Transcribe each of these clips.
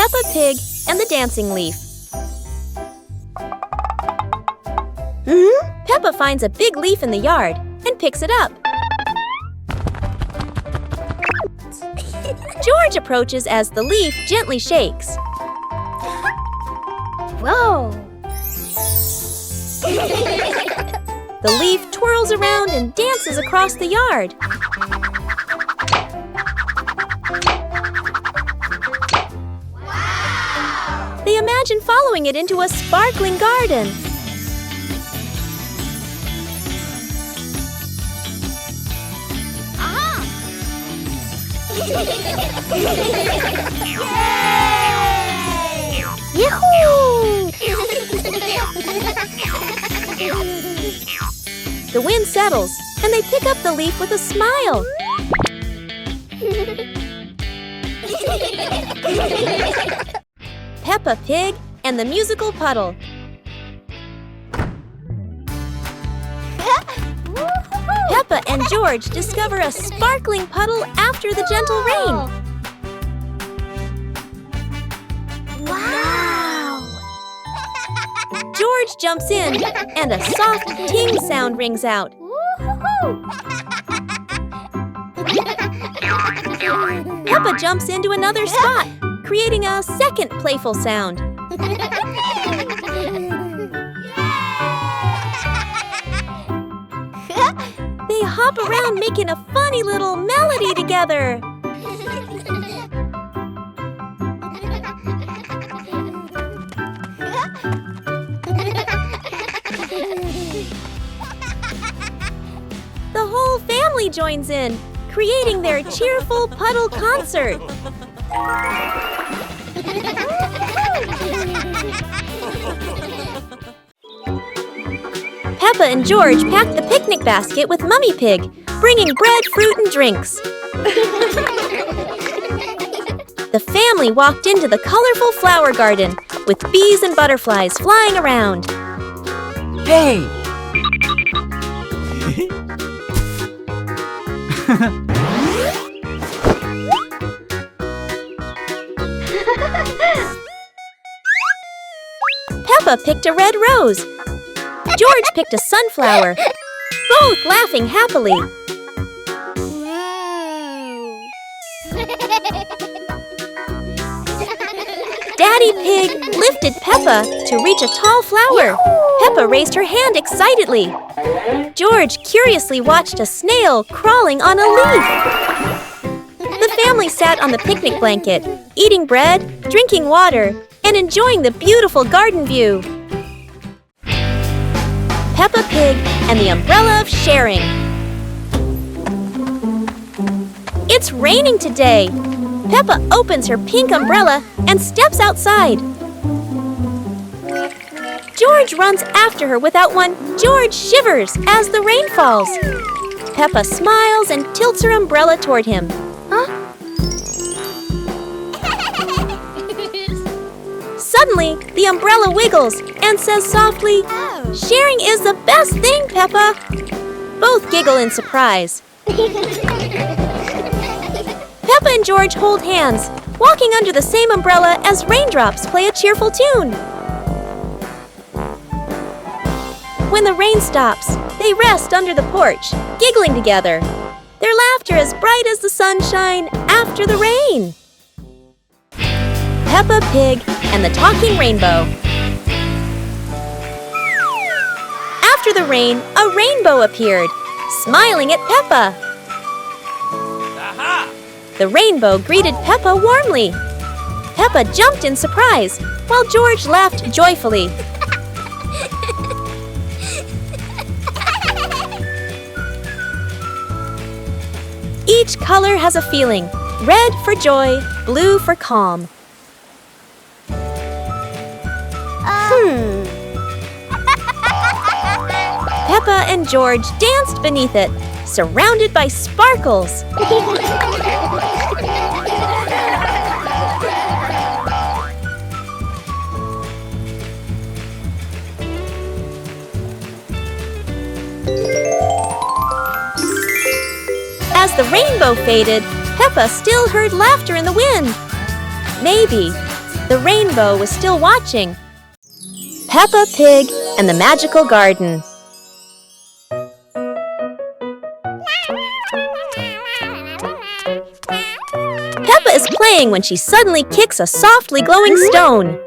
Peppa Pig and the Dancing Leaf. Peppa finds a big leaf in the yard and picks it up. George approaches as the leaf gently shakes. Whoa! The leaf twirls around and dances across the yard. Wow! They imagine following it into a sparkling garden. Yahoo! The wind settles, and they pick up the leaf with a smile. Peppa Pig and the musical Puddle. Peppa and George discover a sparkling puddle after the gentle rain. Wow! George jumps in, and a soft ting sound rings out. Peppa jumps into another spot, creating a second playful sound. They hop around making a funny little melody together. The whole family joins in, creating their cheerful Puddle concert. Peppa and George packed the picnic basket with Mummy Pig, bringing bread, fruit, and drinks. The family walked into the colorful flower garden with bees and butterflies flying around. Hey! Peppa picked a red rose. George picked a sunflower, both laughing happily. Daddy Pig lifted Peppa to reach a tall flower. Peppa raised her hand excitedly. George curiously watched a snail crawling on a leaf. The family sat on the picnic blanket, eating bread, drinking water, and enjoying the beautiful garden view. Peppa Pig and the Umbrella of Sharing. It's raining today. Peppa opens her pink umbrella and steps outside. George runs after her without one. George shivers as the rain falls. Peppa smiles and tilts her umbrella toward him. Suddenly, the umbrella wiggles and says softly, "Sharing is the best thing, Peppa." Both giggle in surprise. Peppa and George hold hands, walking under the same umbrella as raindrops play a cheerful tune. When the rain stops, they rest under the porch, giggling together. Their laughter as bright as the sunshine after the rain. Peppa Pig and the Talking Rainbow. After the rain, a rainbow appeared, smiling at Peppa. Aha! The rainbow greeted Peppa warmly. Peppa jumped in surprise, while George laughed joyfully. Each color has a feeling. Red for joy, blue for calm. Peppa and George danced beneath it, surrounded by sparkles. As the rainbow faded, Peppa still heard laughter in the wind. Maybe The rainbow was still watching. Peppa Pig and the Magical Garden. Peppa is playing when she suddenly kicks a softly glowing stone.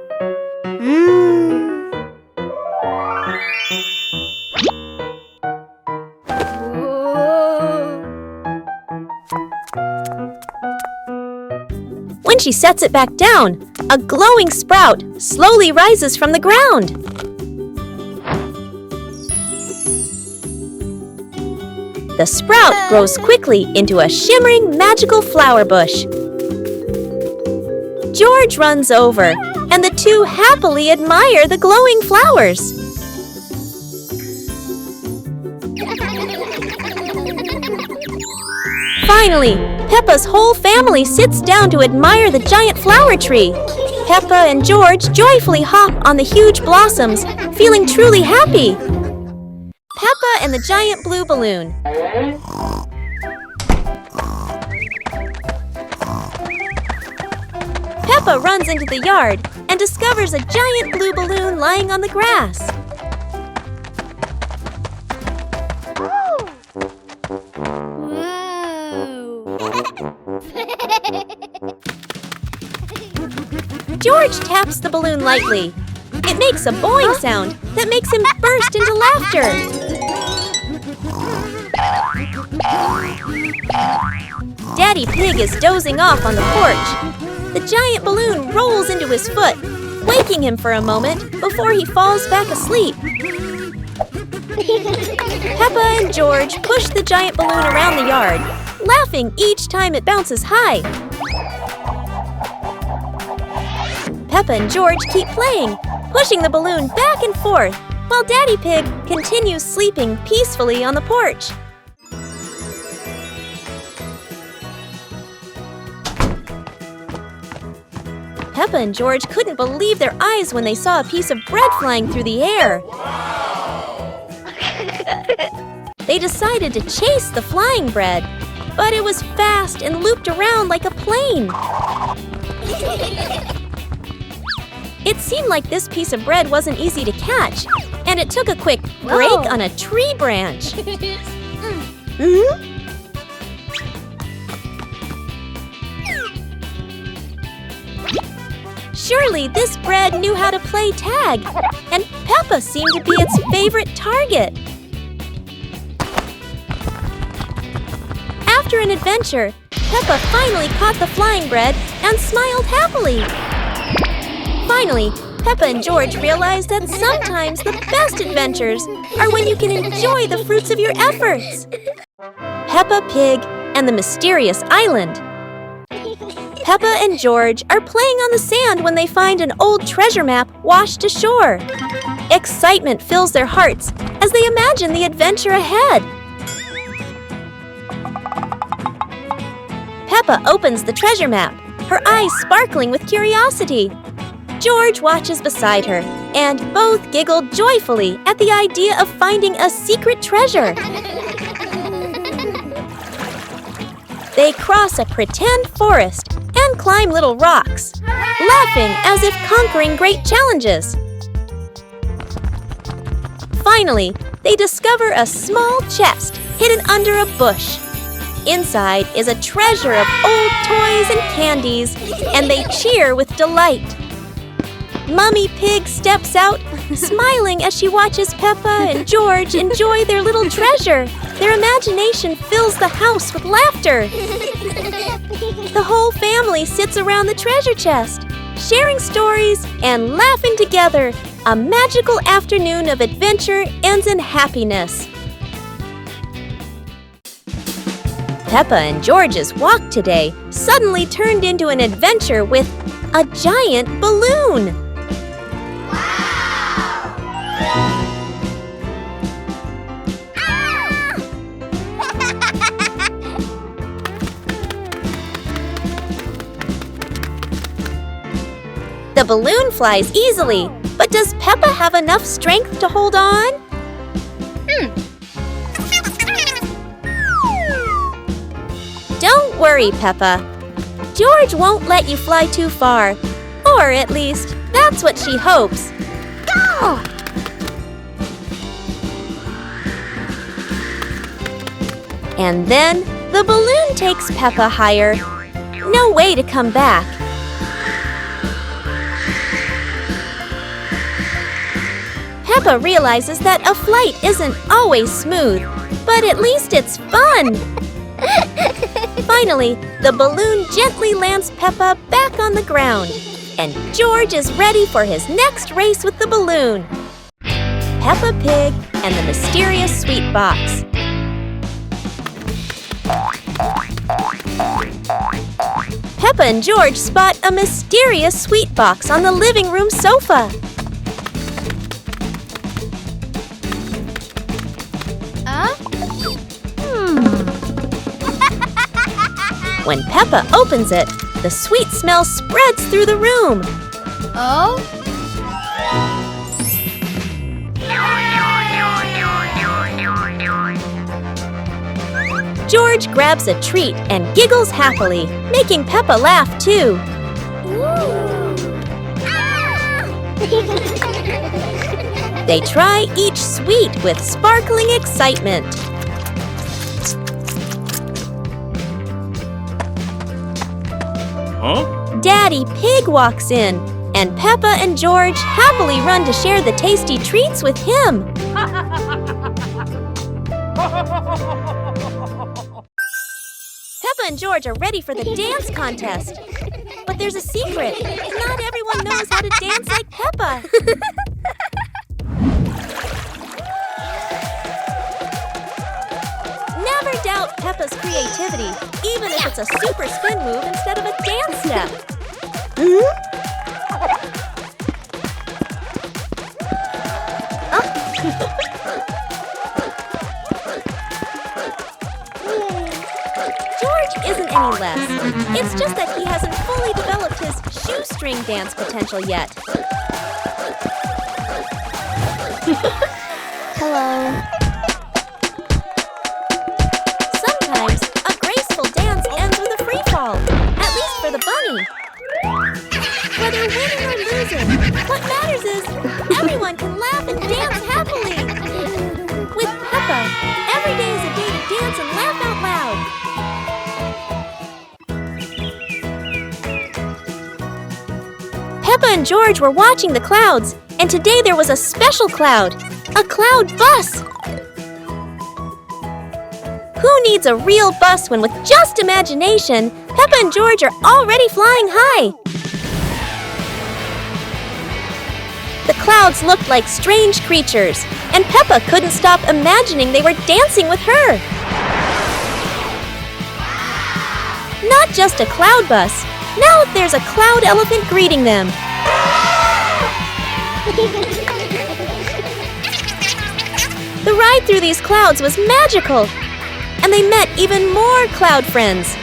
When she sets it back down, a glowing sprout slowly rises from the ground. The sprout grows quickly into a shimmering magical flower bush. George runs over, and the two happily admire the glowing flowers. Finally, Peppa's whole family sits down to admire the giant flower tree. Peppa and George joyfully hop on the huge blossoms, feeling truly happy. Peppa and the giant blue balloon. Peppa runs into the yard and discovers a giant blue balloon lying on the grass. George taps the balloon lightly. It makes a boing sound that makes him burst into laughter. Daddy Pig is dozing off on the porch. The giant balloon rolls into his foot, waking him for a moment before he falls back asleep. Peppa and George push the giant balloon around the yard, laughing each time it bounces high. Peppa and George keep playing, pushing the balloon back and forth, while Daddy Pig continues sleeping peacefully on the porch. Peppa and George couldn't believe their eyes when they saw a piece of bread flying through the air. They decided to chase the flying bread, but it was fast and looped around like a plane. It seemed like this piece of bread wasn't easy to catch, and it took a quick break on a tree branch. Surely this bread knew how to play tag, and Peppa seemed to be its favorite target. After an adventure, Peppa finally caught the flying bread and smiled happily. Finally, Peppa and George realized that sometimes the best adventures are when you can enjoy the fruits of your efforts. Peppa Pig and the Mysterious Island. Peppa and George are playing on the sand when they find an old treasure map washed ashore. Excitement fills their hearts as they imagine the adventure ahead. Peppa opens the treasure map, her eyes sparkling with curiosity. George watches beside her, and both giggle joyfully at the idea of finding a secret treasure. They cross a pretend forest and climb little rocks, laughing as if conquering great challenges. Finally, they discover a small chest hidden under a bush. Inside is a treasure of old toys and candies, and they cheer with delight. Mummy Pig steps out, smiling as she watches Peppa and George enjoy their little treasure. Their imagination fills the house with laughter. The whole family sits around the treasure chest, sharing stories and laughing together. A magical afternoon of adventure ends in happiness. Peppa and George's walk today suddenly turned into an adventure with a giant balloon. The balloon flies easily, but does Peppa have enough strength to hold on? Don't worry, Peppa. George won't let you fly too far, Or at least, that's what she hopes. Go! And then the balloon takes Peppa higher. No way to come back. Peppa realizes that a flight isn't always smooth, but at least it's fun. Finally, the balloon gently lands Peppa back on the ground, and George is ready for his next race with the balloon. Peppa Pig and the Mysterious Sweet Box. Peppa and George spot a mysterious sweet box on the living room sofa. When Peppa opens it, the sweet smell spreads through the room. Oh? George grabs a treat and giggles happily, making Peppa laugh too. They try each sweet with sparkling excitement. Huh? Daddy Pig walks in, and Peppa and George happily run to share the tasty treats with him. Peppa and George are ready for the dance contest. But there's a secret. Not everyone knows how to dance like Peppa. Never doubt Peppa's creativity, even if it's a super spin move instead of a dance step. George isn't any less. It's just that he hasn't fully developed his shoestring dance potential yet. Hello. Sometimes, a graceful dance ends with a free fall, at least for the bunny. Whether winning or losing, what matters is everyone can laugh and dance happily. With Peppa, every day is a day to dance and laugh out loud. Peppa and George were watching the clouds, and today there was a special cloud, a cloud bus. Who needs a real bus when with just imagination, Peppa and George are already flying high? The clouds looked like strange creatures, and Peppa couldn't stop imagining they were dancing with her. Not just a cloud bus. Now there's a cloud elephant greeting them. The ride through these clouds was magical, and they met even more cloud friends.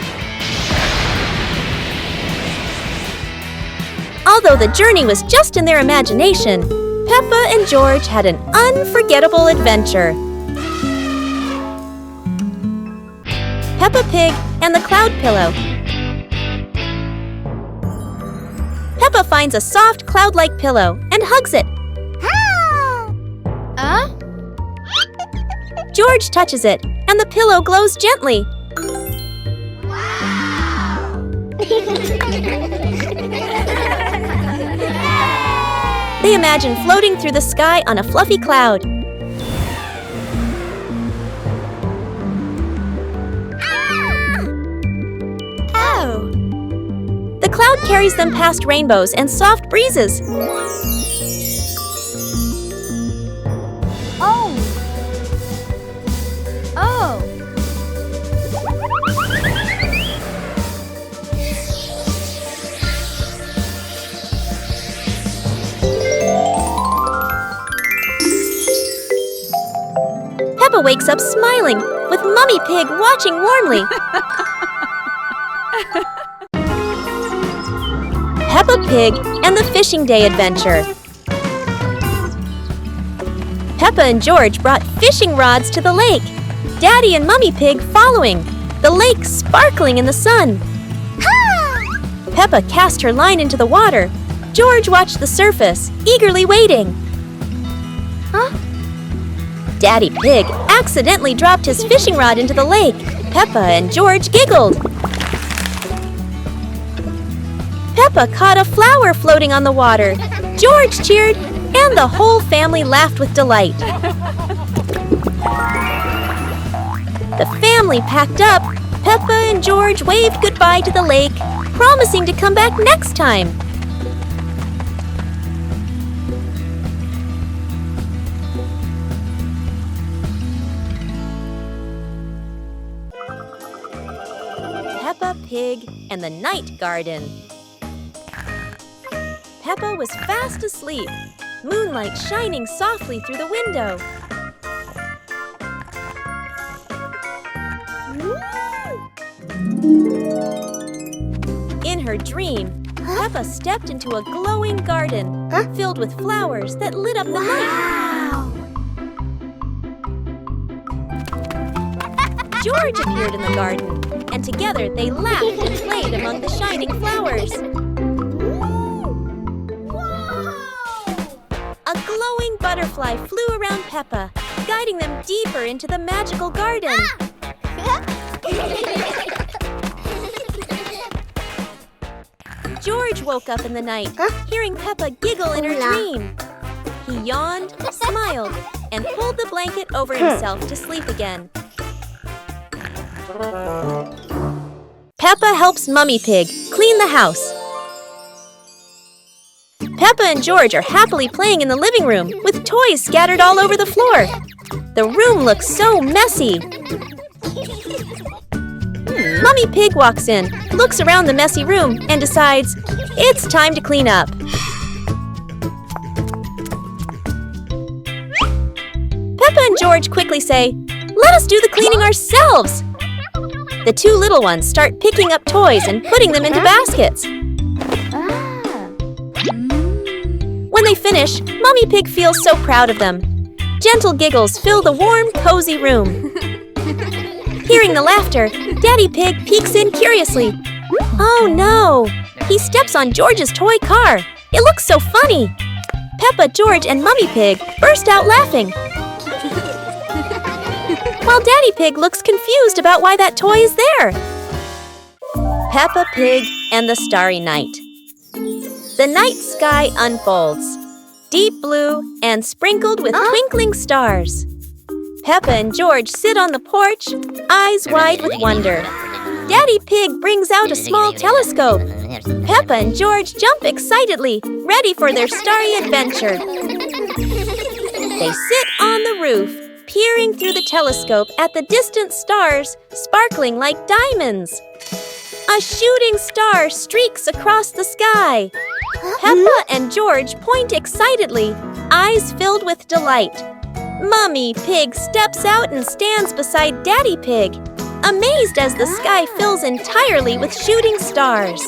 Although the journey was just in their imagination, Peppa and George had an unforgettable adventure. Peppa Pig and the Cloud Pillow. Peppa finds a soft cloud-like pillow and hugs it. George touches it, and the pillow glows gently. They imagine floating through the sky on a fluffy cloud. Oh! The cloud carries them past rainbows and soft breezes. Oh! Peppa wakes up smiling, with Mummy Pig watching warmly. Peppa Pig and the Fishing Day Adventure. Peppa and George brought fishing rods to the lake, Daddy and Mummy Pig following, the lake sparkling in the sun. Peppa cast her line into the water, George watched the surface, eagerly waiting. Huh? Daddy Pig accidentally dropped his fishing rod into the lake. Peppa and George giggled. Peppa caught a flower floating on the water. George cheered, and the whole family laughed with delight. The family packed up. Peppa and George waved goodbye to the lake, promising to come back next time. Peppa Pig and the Night Garden. Peppa was fast asleep, moonlight shining softly through the window. In her dream, Peppa stepped into a glowing garden filled with flowers that lit up the night. George appeared in the garden, and together they laughed and played among the shining flowers. A glowing butterfly flew around Peppa, guiding them deeper into the magical garden. George woke up in the night, hearing Peppa giggle in her dream. He yawned, smiled, and pulled the blanket over himself to sleep again. Peppa helps Mummy Pig clean the house. Peppa and George are happily playing in the living room with toys scattered all over the floor. The room looks so messy. Mummy Pig walks in, looks around the messy room, and decides it's time to clean up. Peppa and George quickly say, "Let us do the cleaning ourselves." The two little ones start picking up toys and putting them into baskets. When they finish, Mummy Pig feels so proud of them. Gentle giggles fill the warm, cozy room. Hearing the laughter, Daddy Pig peeks in curiously. Oh no! He steps on George's toy car. It looks so funny. Peppa, George, and Mummy Pig burst out laughing. While Daddy Pig looks confused about why that toy is there. Peppa Pig and the Starry Night. The night sky unfolds, deep blue and sprinkled with twinkling stars. Peppa and George sit on the porch, eyes wide with wonder. Daddy Pig brings out a small telescope. Peppa and George jump excitedly, ready for their starry adventure. They sit on the roof, peering through the telescope at the distant stars, sparkling like diamonds. A shooting star streaks across the sky. Peppa and George point excitedly, eyes filled with delight. Mummy Pig steps out and stands beside Daddy Pig, amazed as the sky fills entirely with shooting stars.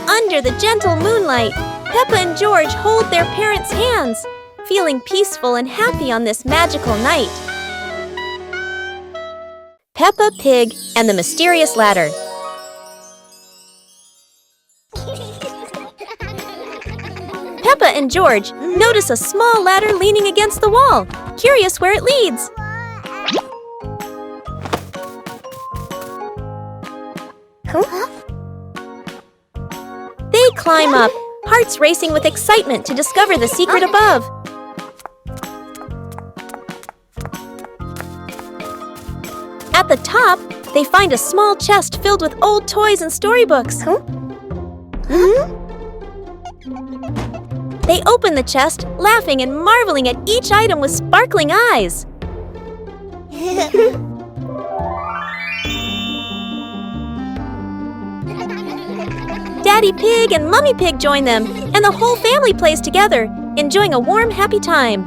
Under the gentle moonlight, Peppa and George hold their parents' hands, feeling peaceful and happy on this magical night. Peppa Pig and the Mysterious Ladder. Peppa and George notice a small ladder leaning against the wall, curious where it leads. They climb up, hearts racing with excitement to discover the secret above. At the top, they find a small chest filled with old toys and storybooks. They open the chest, laughing and marveling at each item with sparkling eyes. Daddy Pig and Mummy Pig join them, and the whole family plays together, enjoying a warm, happy time.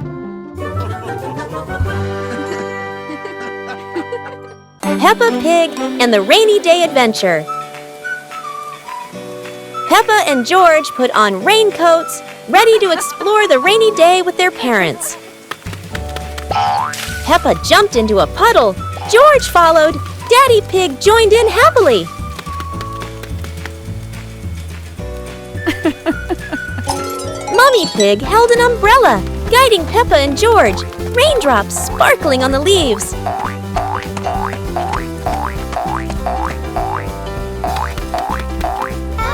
Peppa Pig and the Rainy Day Adventure. Peppa and George put on raincoats, ready to explore the rainy day with their parents. Peppa jumped into a puddle. George followed. Daddy Pig joined in happily. Mummy Pig held an umbrella, guiding Peppa and George, raindrops sparkling on the leaves.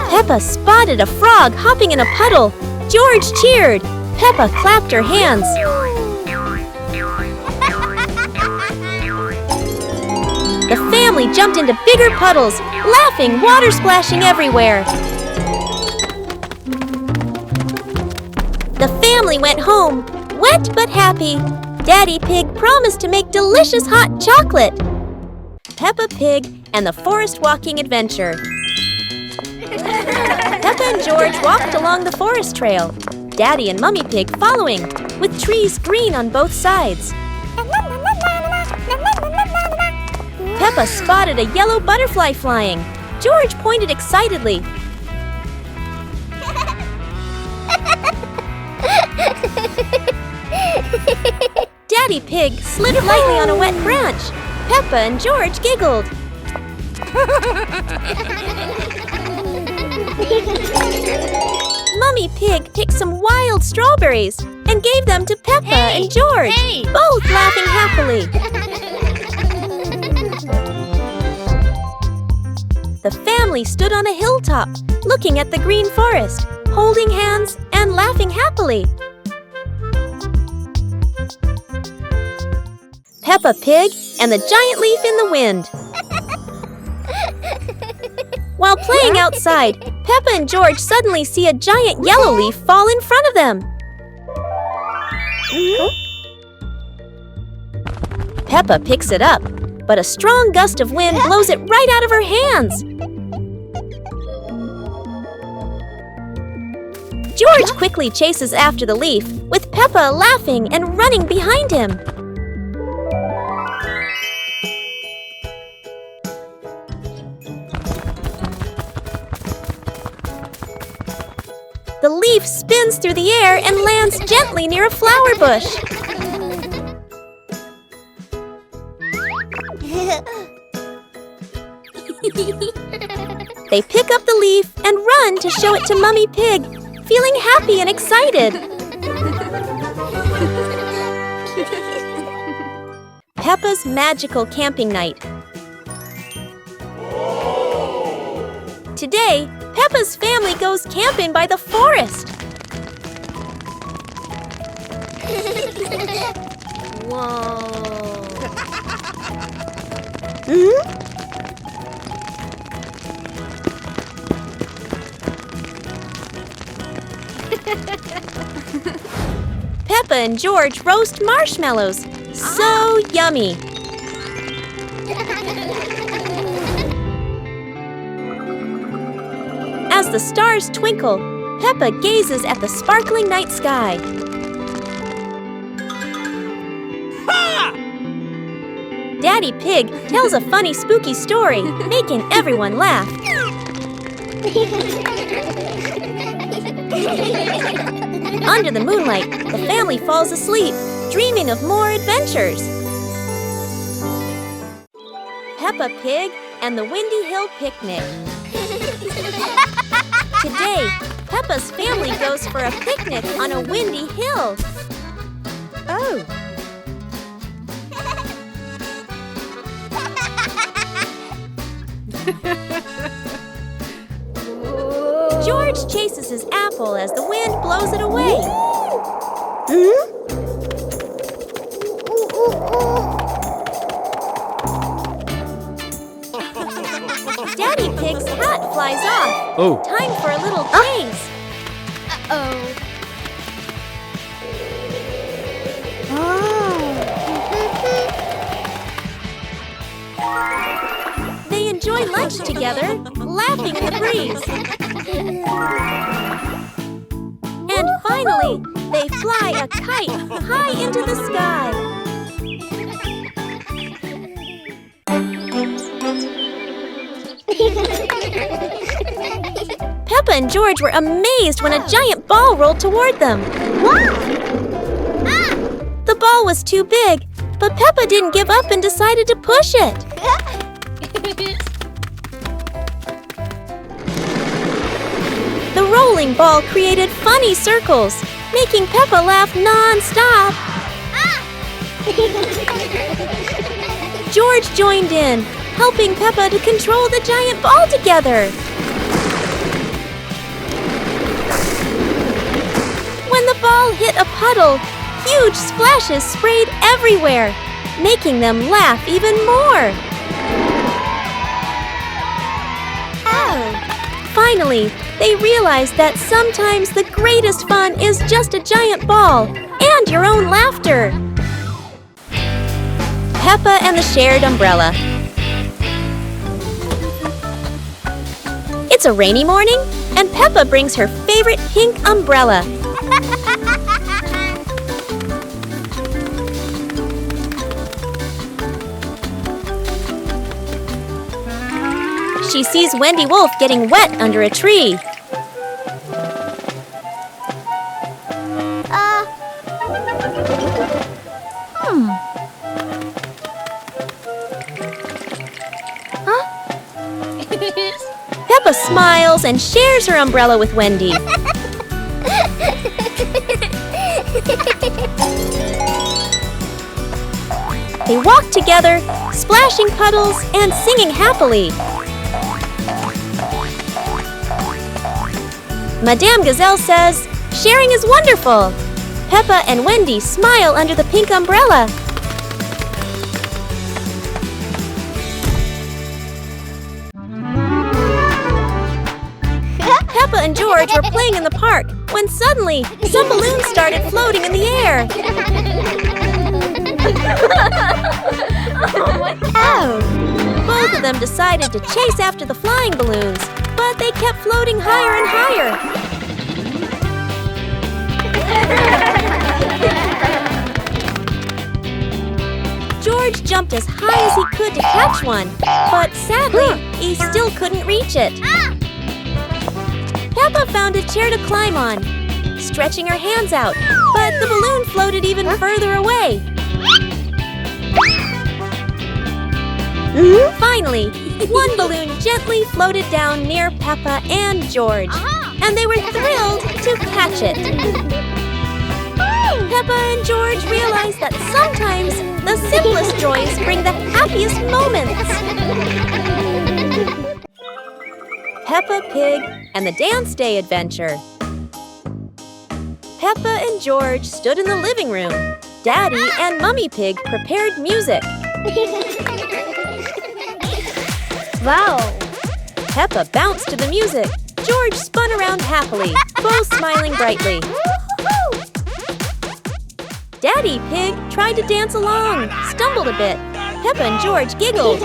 Peppa spotted a frog hopping in a puddle. George cheered. Peppa clapped her hands. The family jumped into bigger puddles, laughing, water splashing everywhere. The family went home, wet but happy. Daddy Pig promised to make delicious hot chocolate. Peppa Pig and the Forest Walking Adventure. Peppa and George walked along the forest trail, Daddy and Mummy Pig following, with trees green on both sides. Peppa spotted a yellow butterfly flying. George pointed excitedly. Daddy Pig slid lightly on a wet branch. Peppa and George giggled. Mummy Pig picked some wild strawberries and gave them to Peppa and George, both laughing happily. The family stood on a hilltop, looking at the green forest, holding hands and laughing happily. Peppa Pig and the giant leaf in the wind. While playing outside, Peppa and George suddenly see a giant yellow leaf fall in front of them. Peppa picks it up, but a strong gust of wind blows it right out of her hands. George quickly chases after the leaf, with Peppa laughing and running behind him. The leaf spins through the air and lands gently near a flower bush. They pick up the leaf and run to show it to Mummy Pig, feeling happy and excited. Peppa's magical camping night. Today, Peppa's family goes camping by the forest. Whoa. Peppa and George roast marshmallows. So yummy. As the stars twinkle, Peppa gazes at the sparkling night sky. Daddy Pig tells a funny, spooky story, making everyone laugh. Under the moonlight, the family falls asleep, dreaming of more adventures. Peppa Pig and the Windy Hill Picnic. Today, Peppa's family goes for a picnic on a windy hill. Oh! George chases his apple as the wind blows it away. Daddy Pig's hat flies off. Oh. Time for a little chase. They enjoy lunch together, laughing in the breeze. And finally, they fly a kite high into the sky. Peppa and George were amazed when a giant ball rolled toward them. The ball was too big, but Peppa didn't give up and decided to push it. bowling ball created funny circles, making Peppa laugh non-stop. George joined in, helping Peppa to control the giant ball together. When the ball hit a puddle, huge splashes sprayed everywhere, making them laugh even more. Finally, they realized that sometimes the greatest fun is just a giant ball and your own laughter. Peppa and the shared umbrella. It's a rainy morning, and Peppa brings her favorite pink umbrella. She sees Wendy Wolf getting wet under a tree. Peppa smiles and shares her umbrella with Wendy. They walk together, splashing puddles and singing happily. Madame Gazelle says, "Sharing is wonderful." Peppa and Wendy smile under the pink umbrella. Peppa and George were playing in the park when suddenly some balloons started floating in the air. Both of them decided to chase after the flying balloons, but they kept floating higher and higher. George jumped as high as he could to catch one, but sadly, he still couldn't reach it. Peppa found a chair to climb on, stretching her hands out, but the balloon floated even further away. Finally, one balloon gently floated down near Peppa and George, and they were thrilled to catch it. Peppa and George realized that sometimes the simplest joys bring the happiest moments. Peppa Pig and the Dance Day Adventure. Peppa and George stood in the living room. Daddy and Mummy Pig prepared music. Wow! Peppa bounced to the music. George spun around happily, both smiling brightly. Daddy Pig tried to dance along, stumbled a bit. Peppa and George giggled.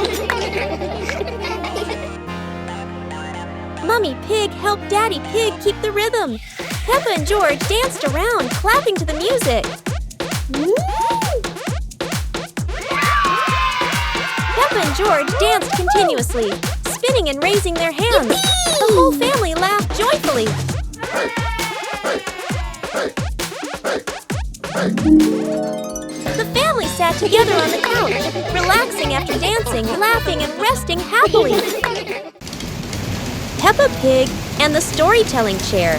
Mummy Pig helped Daddy Pig keep the rhythm. Peppa and George danced around, clapping to the music. Peppa and George danced continuously, spinning and raising their hands. The whole family laughed joyfully. The family sat together on the couch, relaxing after dancing, laughing, and resting happily. Peppa Pig and the Storytelling Chair.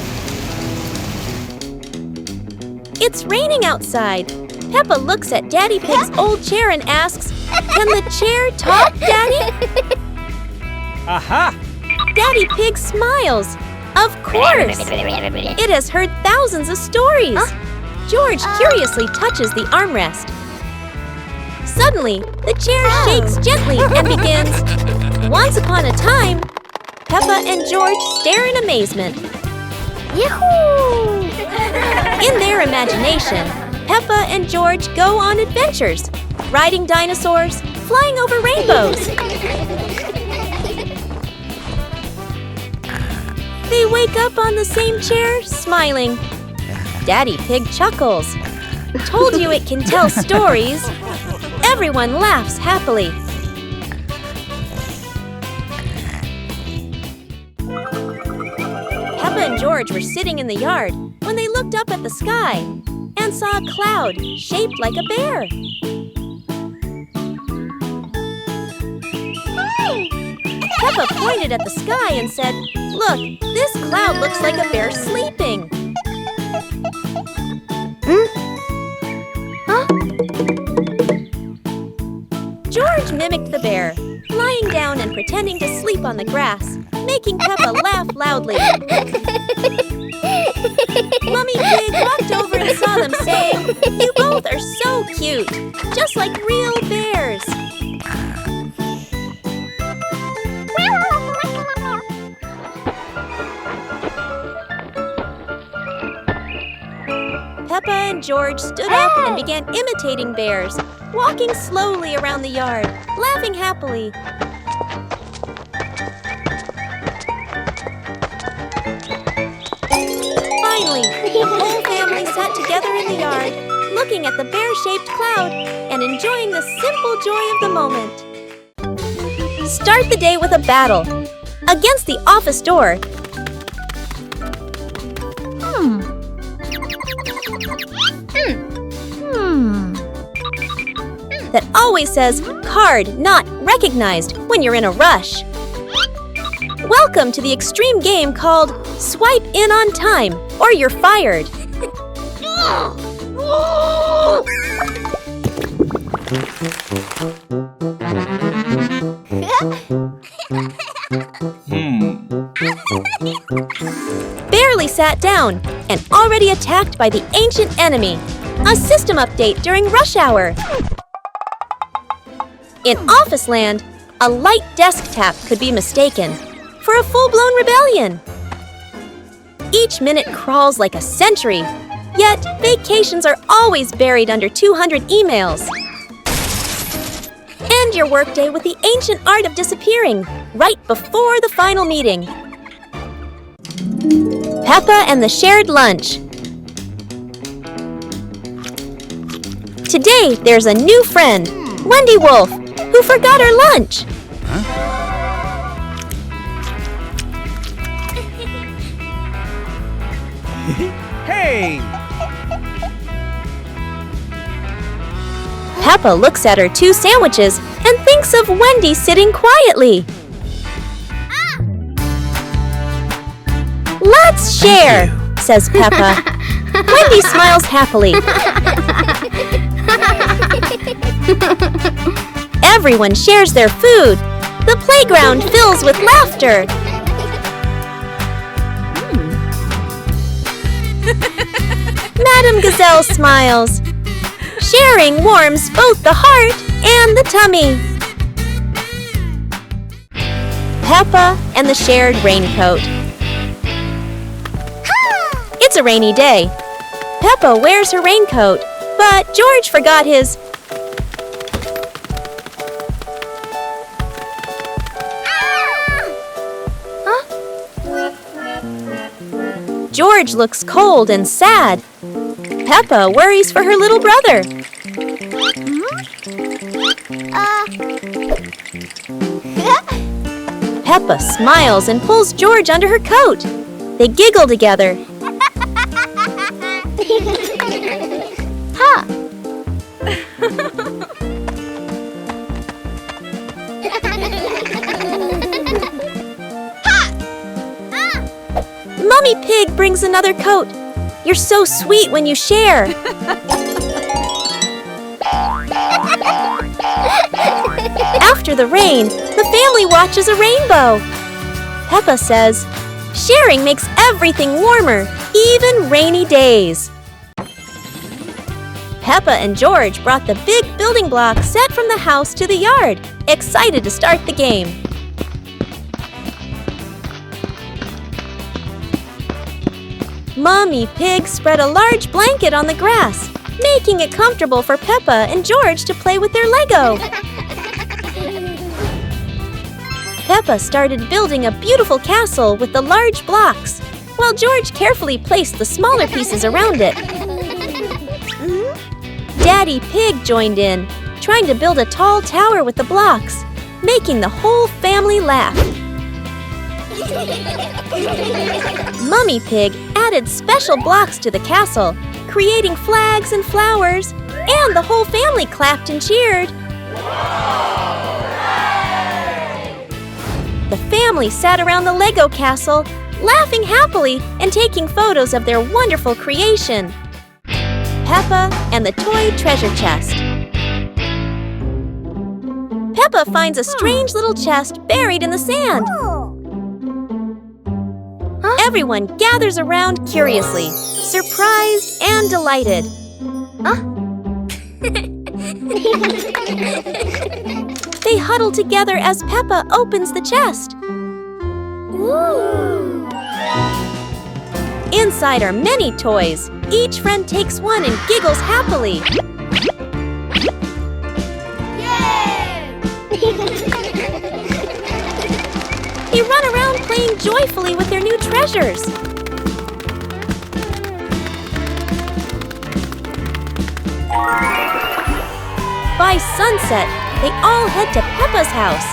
It's raining outside. Peppa looks at Daddy Pig's old chair and asks, "Can the chair talk, Daddy?" Aha! Daddy Pig smiles. Of course! It has heard thousands of stories. George curiously touches the armrest. Suddenly, the chair shakes gently and begins, "Once upon a time." Peppa and George stare in amazement. Yahoo! In their imagination, Peppa and George go on adventures, riding dinosaurs, flying over rainbows. They wake up on the same chair, smiling. Daddy Pig chuckles. Told you it can tell stories. Everyone laughs happily. Peppa and George were sitting in the yard when they looked up at the sky and saw a cloud shaped like a bear. Peppa pointed at the sky and said, "Look, this cloud looks like a bear sleeping." Huh? George mimicked the bear, lying down and pretending to sleep on the grass, making Peppa laugh loudly. Mummy Pig walked over and saw them, saying, "You both are so cute, just like real bears." Peppa and George stood up and began imitating bears, walking slowly around the yard, laughing happily. Finally, the whole family sat together in the yard, looking at the bear-shaped cloud and enjoying the simple joy of the moment. Start the day with a battle. Against the office door, that always says "card not recognized" when you're in a rush. Welcome to the extreme game called Swipe In on Time or You're Fired. Barely sat down and already attacked by the ancient enemy. A system update during rush hour. In Office Land, a light desk tap could be mistaken for a full-blown rebellion. Each minute crawls like a century, yet vacations are always buried under 200 emails. End your workday with the ancient art of disappearing right before the final meeting. Peppa and the shared lunch. Today, there's a new friend, Wendy Wolf, who forgot her lunch. Hey! Peppa looks at her 2 sandwiches and thinks of Wendy sitting quietly. "Let's share," says Peppa. Wendy smiles happily. Everyone shares their food. The playground fills with laughter. Madame Gazelle smiles. Sharing warms both the heart and the tummy. Peppa and the shared raincoat. It's a rainy day. Peppa wears her raincoat, but George forgot his. George looks cold and sad. Peppa worries for her little brother. Peppa smiles and pulls George under her coat. They giggle together. Mummy Pig brings another coat. You're so sweet when you share. After the rain, the family watches a rainbow. Peppa says, "Sharing makes everything warmer, even rainy days." Peppa and George brought the big building block set from the house to the yard, excited to start the game. Mummy Pig spread a large blanket on the grass, making it comfortable for Peppa and George to play with their Lego. Peppa started building a beautiful castle with the large blocks, while George carefully placed the smaller pieces around it. Daddy Pig joined in, trying to build a tall tower with the blocks, making the whole family laugh. Mummy Pig added special blocks to the castle, creating flags and flowers, and the whole family clapped and cheered. The family sat around the Lego castle, laughing happily and taking photos of their wonderful creation. Peppa and the Toy Treasure Chest. Peppa finds a strange little chest buried in the sand. Everyone gathers around curiously, surprised and delighted. They huddle together as Peppa opens the chest. Inside are many toys. Each friend takes one and giggles happily. They run around playing joyfully with their new treasures. By sunset, they all head to Peppa's house,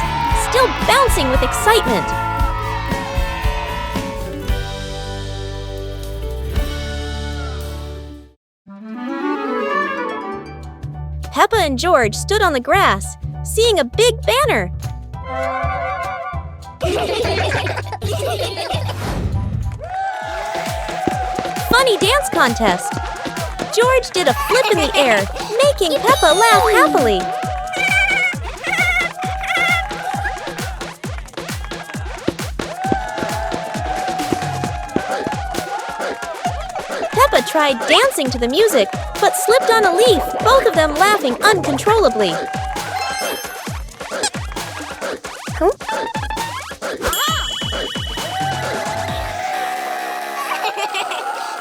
still bouncing with excitement. Peppa and George stood on the grass, seeing a big banner. Funny dance contest. George did a flip in the air, making Peppa laugh happily. Peppa tried dancing to the music, but slipped on a leaf, both of them laughing uncontrollably.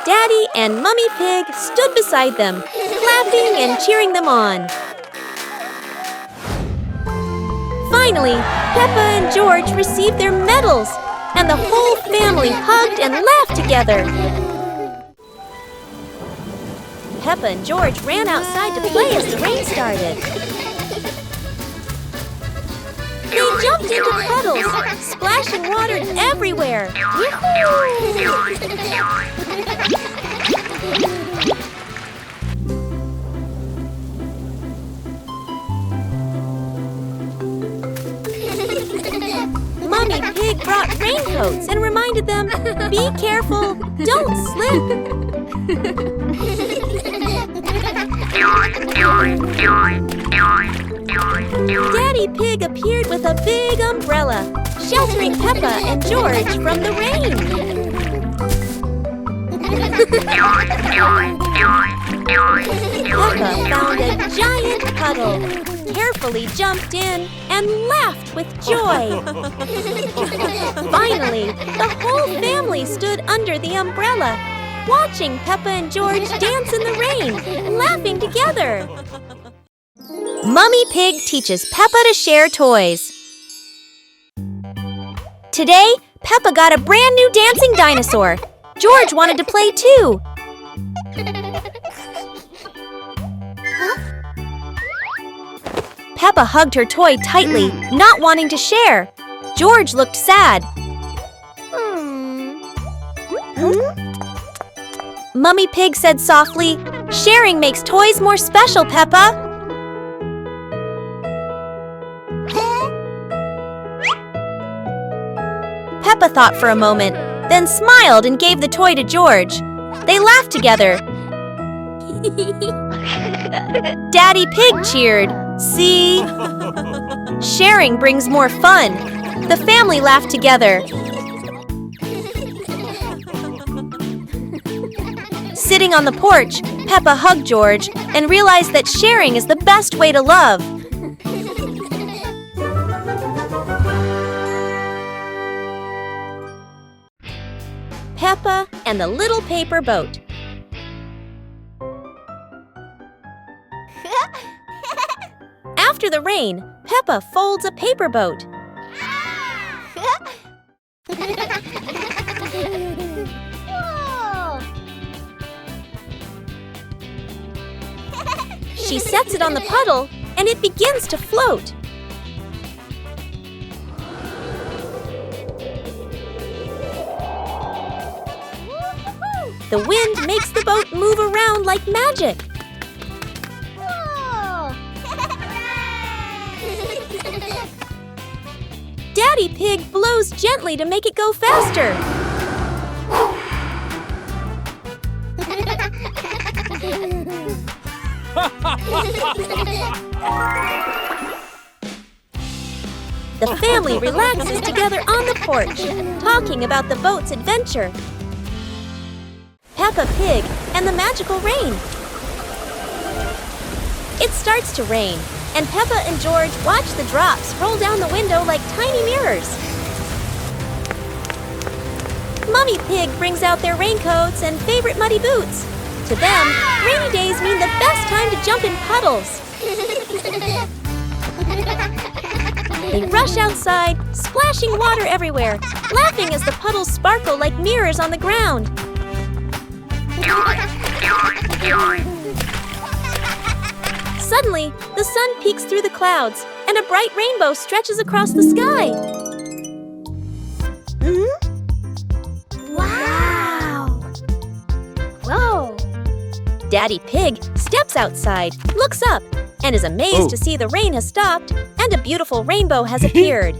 Daddy and Mummy Pig stood beside them, clapping and cheering them on. Finally, Peppa and George received their medals, and the whole family hugged and laughed together. Peppa and George ran outside to play as the rain started. They jumped into puddles, splashing water everywhere. Mummy Pig brought raincoats and reminded them, "Be careful, don't slip." Daddy Pig appeared with a big umbrella, sheltering Peppa and George from the rain. Peppa found a giant puddle, carefully jumped in, and laughed with joy. Finally, the whole family stood under the umbrella, watching Peppa and George dance in the rain, laughing together. Mummy Pig teaches Peppa to share toys. Today, Peppa got a brand new dancing dinosaur. George wanted to play too. Peppa hugged her toy tightly, not wanting to share. George looked sad. Mummy Pig said softly, "Sharing makes toys more special, Peppa." Peppa thought for a moment, then smiled and gave the toy to George. They laughed together. Daddy Pig cheered. "See? Sharing brings more fun." The family laughed together. Sitting on the porch, Peppa hugged George and realized that sharing is the best way to love. Peppa and the Little Paper Boat. After the rain, Peppa folds a paper boat. She sets it on the puddle, and it begins to float. The wind makes the boat move around like magic. Daddy Pig blows gently to make it go faster. The family relaxes together on the porch, talking about the boat's adventure. Peppa Pig and the magical rain. It starts to rain, and Peppa and George watch the drops roll down the window like tiny mirrors. Mummy Pig brings out their raincoats and favorite muddy boots. To them, rainy days mean the best time to jump in puddles. They rush outside, splashing water everywhere, laughing as the puddles sparkle like mirrors on the ground. Suddenly, the sun peeks through the clouds, and a bright rainbow stretches across the sky. Wow! Whoa! Daddy Pig steps outside, looks up, and is amazed to see the rain has stopped and a beautiful rainbow has appeared.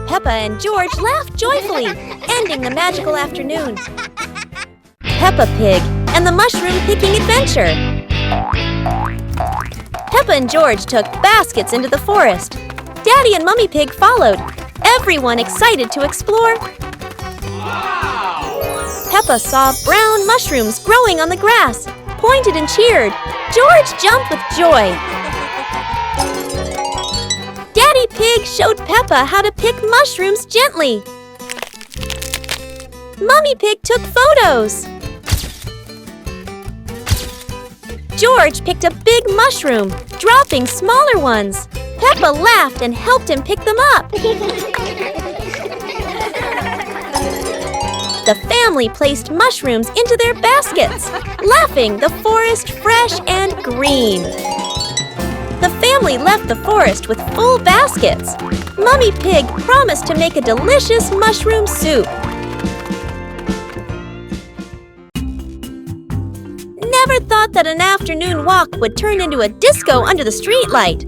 Peppa and George laugh joyfully, ending the magical afternoon. Peppa Pig and the mushroom-picking adventure. Peppa and George took baskets into the forest. Daddy and Mummy Pig followed, everyone excited to explore. Peppa saw brown mushrooms growing on the grass, pointed and cheered. George jumped with joy. Daddy Pig showed Peppa how to pick mushrooms gently. Mummy Pig took photos. George picked a big mushroom, dropping smaller ones. Peppa laughed and helped him pick them up. The family placed mushrooms into their baskets, laughing the forest fresh and green. The family left the forest with full baskets. Mummy Pig promised to make a delicious mushroom soup. Never thought that an afternoon walk would turn into a disco under the streetlight.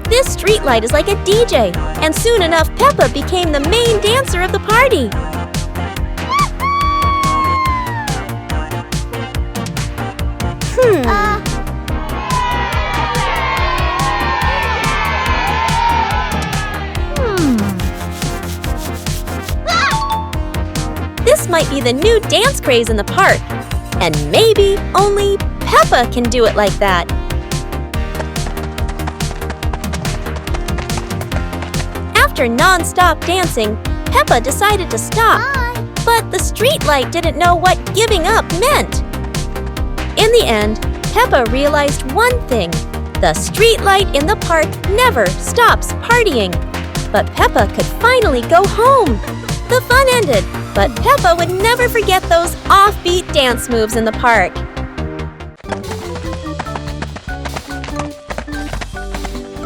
This streetlight is like a DJ, and soon enough Peppa became the main dancer of the party. This might be the new dance craze in the park, and maybe only Peppa can do it like that. After non-stop dancing, Peppa decided to stop. But the streetlight didn't know what giving up meant. In the end, Peppa realized one thing. The streetlight in the park never stops partying. But Peppa could finally go home. The fun ended, but Peppa would never forget those offbeat dance moves in the park.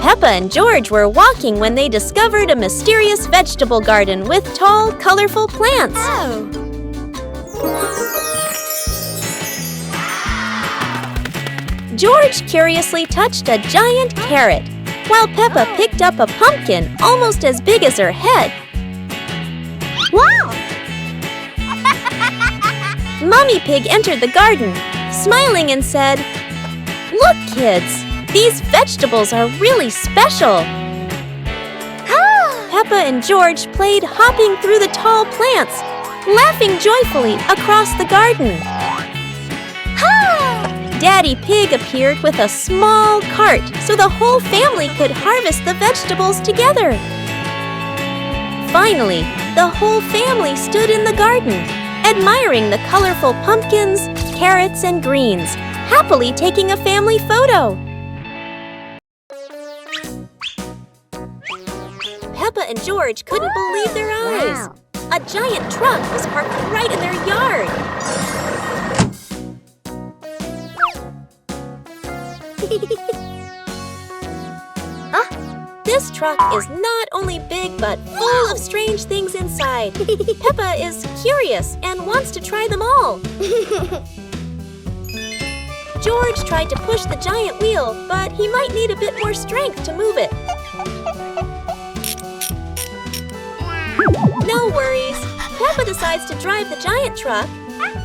Peppa and George were walking when they discovered a mysterious vegetable garden with tall, colorful plants. George curiously touched a giant carrot, while Peppa picked up a pumpkin almost as big as her head. Wow! Mummy Pig entered the garden, smiling and said, "Look, kids, these vegetables are really special." Peppa and George played hopping through the tall plants, laughing joyfully across the garden. Daddy Pig appeared with a small cart so the whole family could harvest the vegetables together. Finally, the whole family stood in the garden, admiring the colorful pumpkins, carrots, and greens, happily taking a family photo. Peppa and George couldn't believe their eyes. Wow. A giant truck was parked right in their yard. This truck is not only big but full of strange things inside. Peppa is curious and wants to try them all. George tried to push the giant wheel, but he might need a bit more strength to move it. No worries. Peppa decides to drive the giant truck,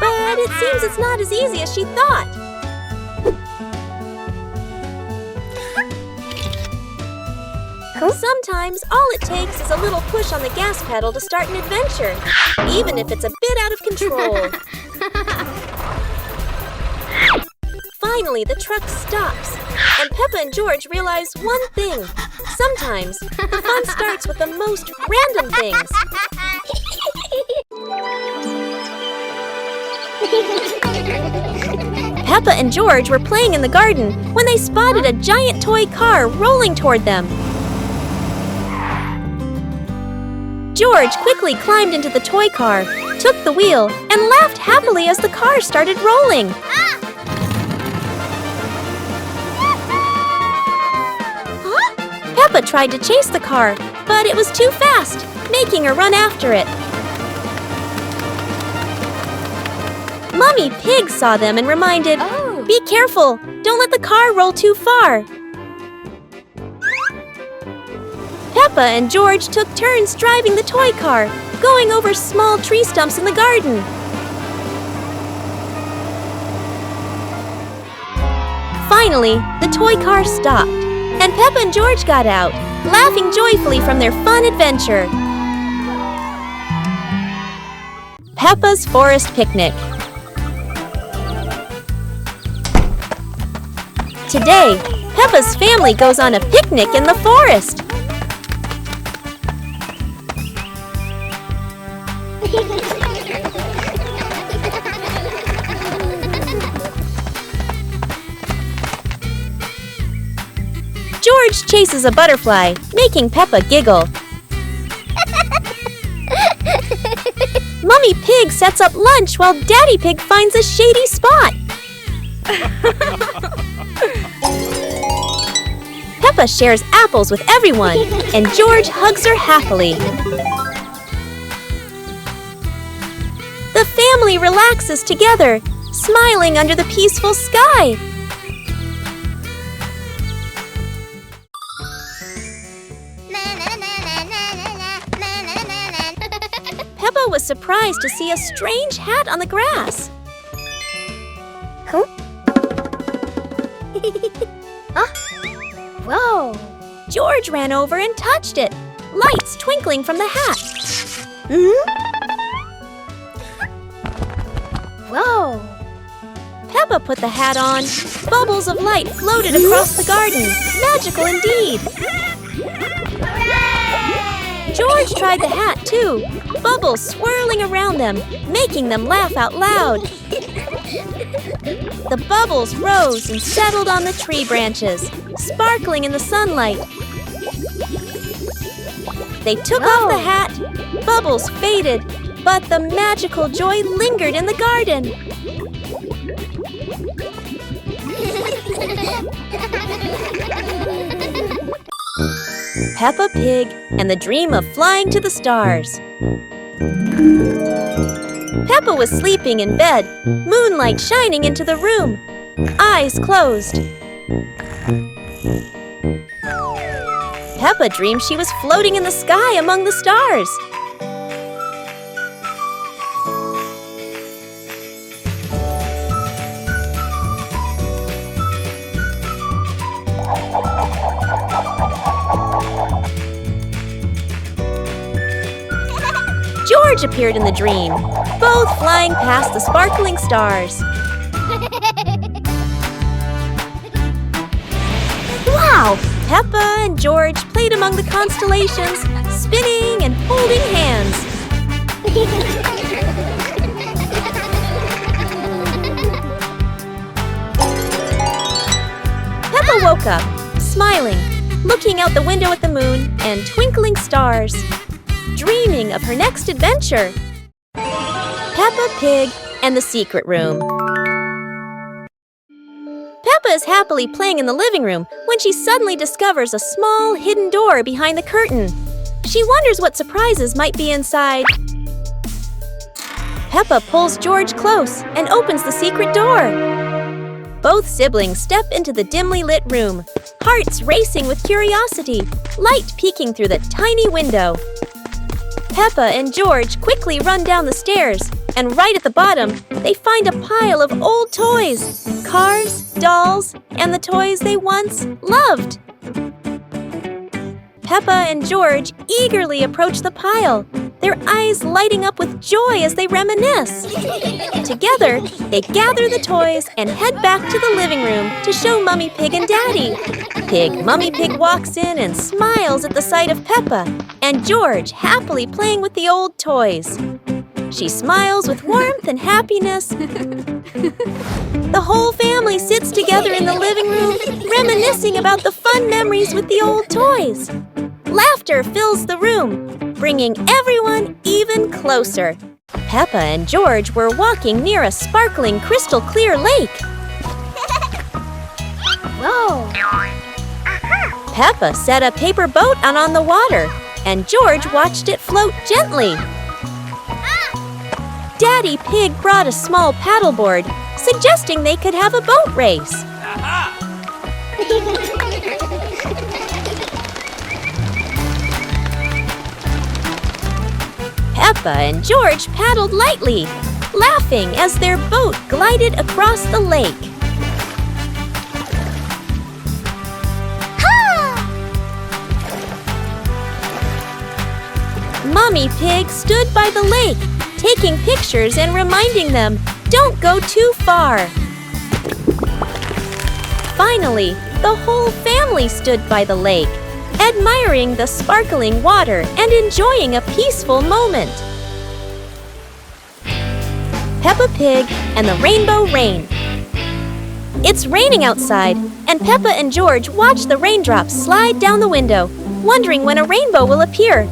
but it seems it's not as easy as she thought. Sometimes all it takes is a little push on the gas pedal to start an adventure, even if it's a bit out of control. Finally, the truck stops, and Peppa and George realize one thing. Sometimes the fun starts with the most random things. Peppa and George were playing in the garden when they spotted a giant toy car rolling toward them. George quickly climbed into the toy car, took the wheel, and laughed happily as the car started rolling. Peppa tried to chase the car, but it was too fast, making her run after it. Mummy Pig saw them and reminded, "Be careful, don't let the car roll too far." Peppa and George took turns driving the toy car, going over small tree stumps in the garden. Finally, the toy car stopped, and Peppa and George got out, laughing joyfully from their fun adventure. Peppa's Forest Picnic. Today, Peppa's family goes on a picnic in the forest. George chases a butterfly, making Peppa giggle. Mummy Pig sets up lunch while Daddy Pig finds a shady spot. Peppa shares apples with everyone, and George hugs her happily. The family relaxes together, smiling under the peaceful sky. Peppa was surprised to see a strange hat on the grass. Huh? Whoa! George ran over and touched it, lights twinkling from the hat. Whoa! Peppa put the hat on. Bubbles of light floated across the garden. Magical indeed. George tried the hat too, bubbles swirling around them, making them laugh out loud. The bubbles rose and settled on the tree branches, sparkling in the sunlight. They took off the hat, bubbles faded, but the magical joy lingered in the garden. Peppa Pig and the Dream of Flying to the Stars. Peppa was sleeping in bed, moonlight shining into the room, eyes closed. Peppa dreamed she was floating in the sky among the stars. George appeared in the dream, both flying past the sparkling stars. Wow! Peppa and George played among the constellations, spinning and holding hands. Peppa woke up, smiling, looking out the window at the moon and twinkling stars, dreaming of her next adventure. Peppa Pig and the Secret Room. Peppa is happily playing in the living room when she suddenly discovers a small hidden door behind the curtain. She wonders what surprises might be inside. Peppa pulls George close and opens the secret door. Both siblings step into the dimly lit room, hearts racing with curiosity, light peeking through the tiny window. Peppa and George quickly run down the stairs, and right at the bottom, they find a pile of old toys, cars, dolls, and the toys they once loved. Peppa and George eagerly approach the pile, their eyes lighting up with joy as they reminisce. Together, they gather the toys and head back to the living room to show Mummy Pig and Daddy. Mummy Pig walks in and smiles at the sight of Peppa, and George happily playing with the old toys. She smiles with warmth and happiness. The whole family sits together in the living room, reminiscing about the fun memories with the old toys. Laughter fills the room, bringing everyone even closer. Peppa and George were walking near a sparkling crystal clear lake. Whoa! Peppa set a paper boat out on the water, and George watched it float gently. Daddy Pig brought a small paddleboard, suggesting they could have a boat race. Peppa and George paddled lightly, laughing as their boat glided across the lake. Mummy Pig stood by the lake, taking pictures and reminding them, don't go too far. Finally, the whole family stood by the lake, admiring the sparkling water and enjoying a peaceful moment. Peppa Pig and the Rainbow Rain. It's raining outside, and Peppa and George watch the raindrops slide down the window, wondering when a rainbow will appear.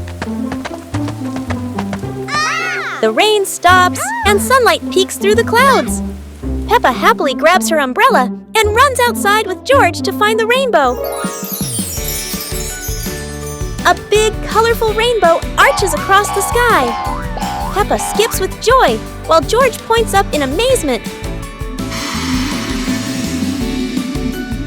The rain stops, and sunlight peeks through the clouds. Peppa happily grabs her umbrella and runs outside with George to find the rainbow. A big, colorful rainbow arches across the sky. Peppa skips with joy, while George points up in amazement.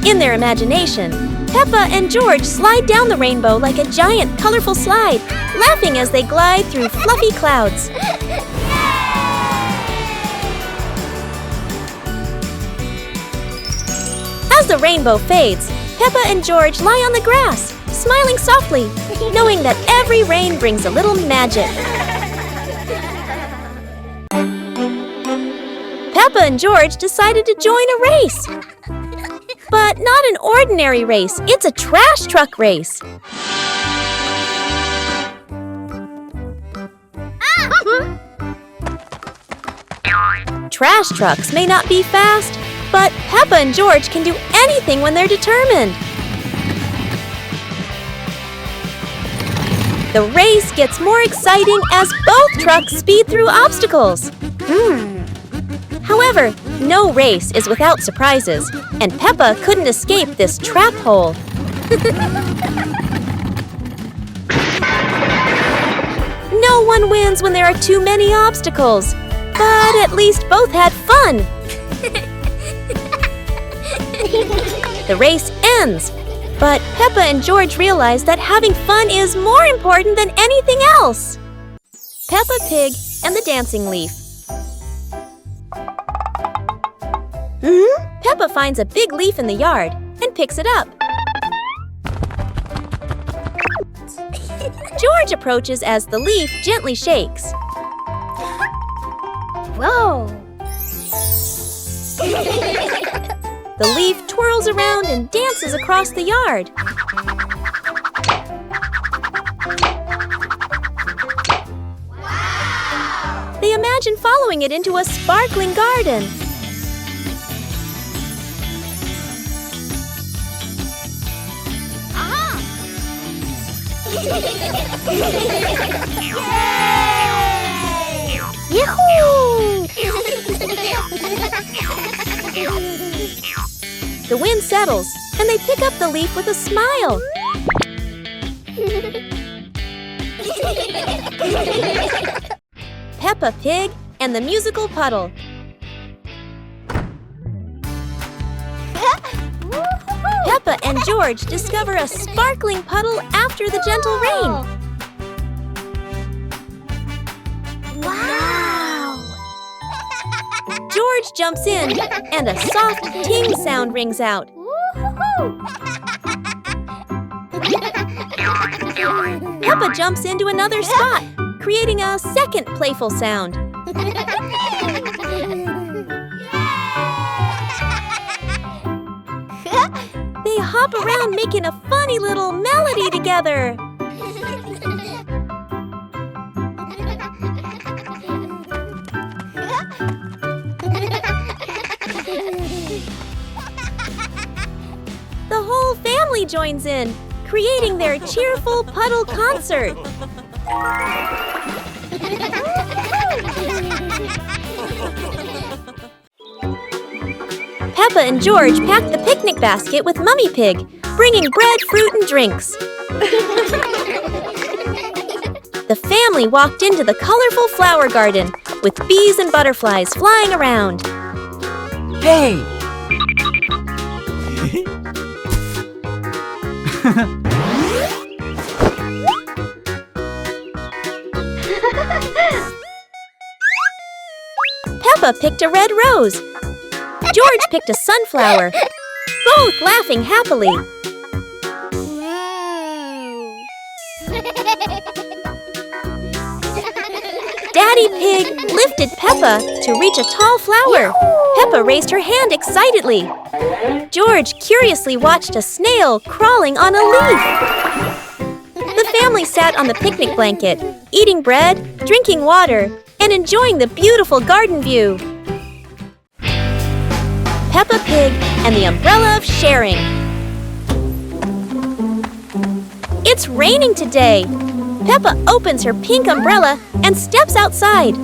In their imagination, Peppa and George slide down the rainbow like a giant, colorful slide, laughing as they glide through fluffy clouds. As the rainbow fades, Peppa and George lie on the grass, smiling softly, knowing that every rain brings a little magic. Peppa and George decided to join a race. But not an ordinary race, it's a trash truck race. Trash trucks may not be fast, but Peppa and George can do anything when they're determined. The race gets more exciting as both trucks speed through obstacles. However, no race is without surprises, and Peppa couldn't escape this trap hole. No one wins when there are too many obstacles, but at least both had fun. The race ends, but Peppa and George realize that having fun is more important than anything else. Peppa Pig and the Dancing Leaf. Peppa finds a big leaf in the yard and picks it up. George approaches as the leaf gently shakes. Whoa! The leaf twirls around and dances across the yard. Wow! They imagine following it into a sparkling garden. Yahoo! The wind settles, and they pick up the leaf with a smile. Peppa Pig and the musical Puddle. Peppa and George discover a sparkling puddle after the gentle rain. Wow! George jumps in, and a soft ting sound rings out. Peppa jumps into another spot, creating a second playful sound. They hop around making a funny little melody together. The whole family joins in, creating their cheerful Puddle concert. Peppa and George packed the picnic basket with Mummy Pig, bringing bread, fruit, and drinks. The family walked into the colorful flower garden, with bees and butterflies flying around. Hey! Peppa picked a red rose. George picked a sunflower, both laughing happily. Daddy Pig lifted Peppa to reach a tall flower. Peppa raised her hand excitedly. George curiously watched a snail crawling on a leaf. The family sat on the picnic blanket, eating bread, drinking water, and enjoying the beautiful garden view. Peppa Pig and the Umbrella of Sharing. It's raining today. Peppa opens her pink umbrella and steps outside.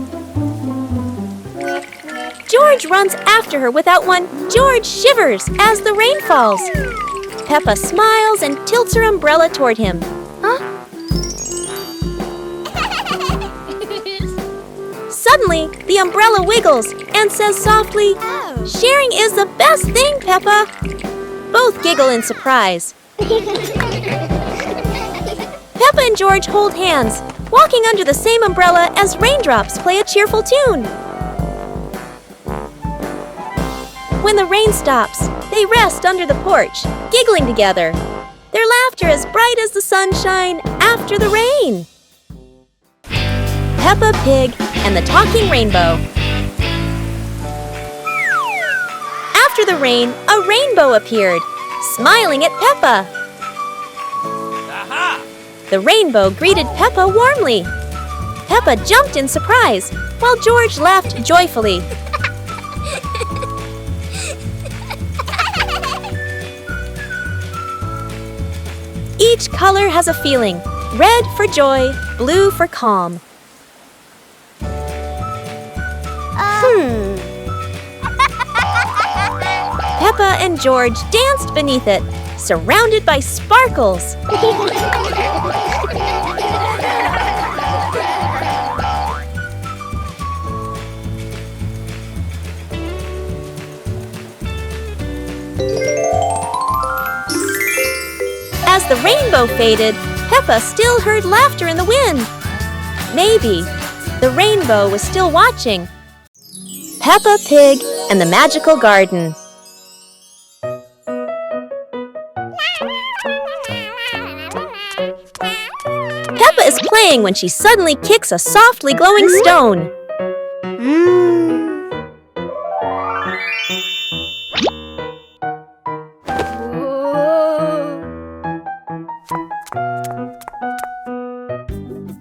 George runs after her without one. George shivers as the rain falls. Peppa smiles and tilts her umbrella toward him. Suddenly, the umbrella wiggles and says softly, "Sharing is the best thing, Peppa." Both giggle in surprise. Peppa and George hold hands, walking under the same umbrella as raindrops play a cheerful tune. When the rain stops, they rest under the porch, giggling together. Their laughter as bright as the sunshine after the rain. Peppa Pig and the Talking Rainbow. After the rain, a rainbow appeared, smiling at Peppa. Aha! The rainbow greeted Peppa warmly. Peppa jumped in surprise, while George laughed joyfully. Each color has a feeling. Red for joy, blue for calm. Peppa and George danced beneath it, surrounded by sparkles. As the rainbow faded, Peppa still heard laughter in the wind. Maybe the rainbow was still watching. Peppa Pig and the Magical Garden. Peppa is playing when she suddenly kicks a softly glowing stone.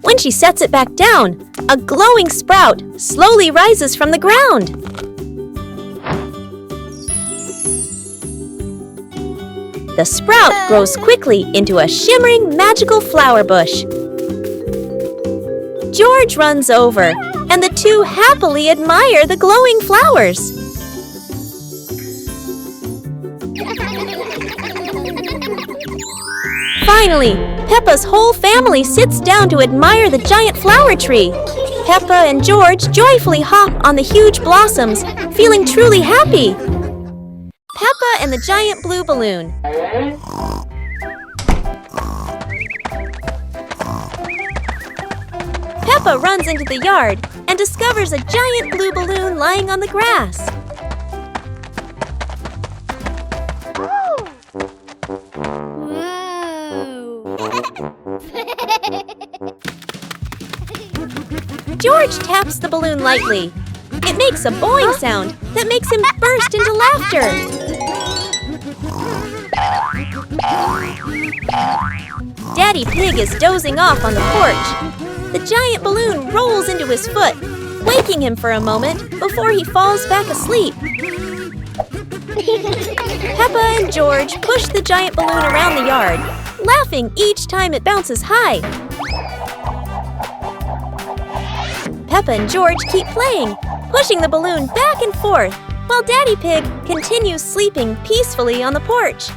When she sets it back down, a glowing sprout slowly rises from the ground. The sprout grows quickly into a shimmering magical flower bush. George runs over, and the two happily admire the glowing flowers. Finally, Peppa's whole family sits down to admire the giant flower tree. Peppa and George joyfully hop on the huge blossoms, feeling truly happy. Peppa and the giant blue balloon. Peppa runs into the yard and discovers a giant blue balloon lying on the grass. George taps the balloon lightly. It makes a boing sound that makes him burst into laughter. Daddy Pig is dozing off on the porch. The giant balloon rolls into his foot, waking him for a moment before he falls back asleep. Peppa and George push the giant balloon around the yard, laughing each time it bounces high. Peppa and George keep playing, pushing the balloon back and forth, while Daddy Pig continues sleeping peacefully on the porch.